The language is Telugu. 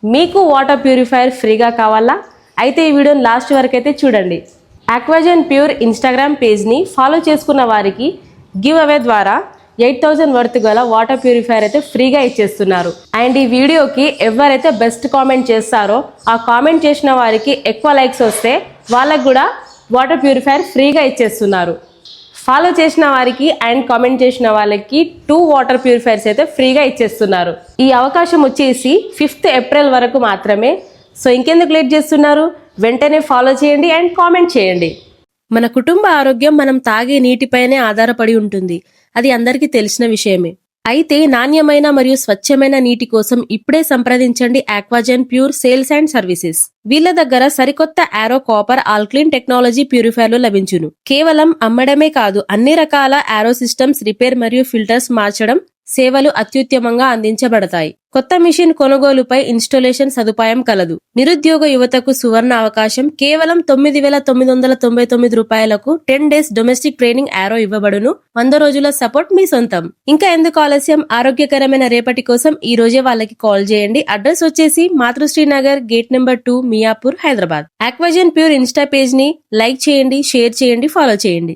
మీకు వాటర్ ప్యూరిఫైయర్ ఫ్రీగా కావాలా? అయితే ఈ వీడియోని లాస్ట్ వరకు అయితే చూడండి. ఆక్వాజన్ ప్యూర్ ఇన్స్టాగ్రామ్ పేజ్ని ఫాలో చేసుకున్న వారికి గివ్ అవే ద్వారా 8000 వర్త్ గల వాటర్ ప్యూరిఫైయర్ అయితే ఫ్రీగా ఇచ్చేస్తున్నారు. అండ్ ఈ వీడియోకి ఎవరైతే బెస్ట్ కామెంట్ చేస్తారో ఆ కామెంట్ చేసిన వారికి ఎక్కువ లైక్స్ వస్తే వాళ్ళకు కూడా వాటర్ ప్యూరిఫైయర్ ఫ్రీగా ఇచ్చేస్తున్నారు. ఫాలో చేసిన వారికి అండ్ కామెంట్ చేసిన వాళ్ళకి 2 వాటర్ ప్యూరిఫైయర్స్ అయితే ఫ్రీగా ఇచ్చేస్తున్నారు. ఈ అవకాశం వచ్చేసి 5th ఏప్రిల్ వరకు మాత్రమే. సో ఇంకెందుకు లేట్ చేస్తున్నారు, వెంటనే ఫాలో చేయండి అండ్ కామెంట్ చేయండి. మన కుటుంబ ఆరోగ్యం మనం తాగే నీటిపైనే ఆధారపడి ఉంటుంది. అది అందరికీ తెలిసిన విషయమే. అయితే నాణ్యమైన మరియు స్వచ్ఛమైన నీటి కోసం ఇప్పుడే సంప్రదించండి ఆక్వాజన్ ప్యూర్ సేల్స్ అండ్ సర్వీసెస్. వీళ్ళ దగ్గర సరికొత్త ఆరో కాపర్ ఆల్క్లీన్ టెక్నాలజీ ప్యూరిఫైర్లు లభించును. కేవలం అమ్మడమే కాదు, అన్ని రకాల ఆరో సిస్టమ్స్ రిపేర్ మరియు ఫిల్టర్స్ మార్చడం సేవలు అత్యుత్తమంగా అందించబడతాయి. కొత్త మిషన్ కొనుగోలుపై ఇన్స్టాలేషన్ సదుపాయం కలదు. నిరుద్యోగ యువతకు సువర్ణ అవకాశం. కేవలం 9,999 రూపాయలకు 10 days డొమెస్టిక్ ట్రైనింగ్ ఆరో ఇవ్వబడును. 100 రోజుల సపోర్ట్ మీ సొంతం. ఇంకా ఎందుకు ఆలస్యం? ఆరోగ్యకరమైన రేపటి కోసం ఈ రోజే వాళ్ళకి కాల్ చేయండి. అడ్రస్ వచ్చేసి Matrusri Nagar, gate number 2, Miyapur, Hyderabad. Aquagen pure insta page ని లైక్ చేయండి, షేర్ చేయండి, ఫాలో చేయండి.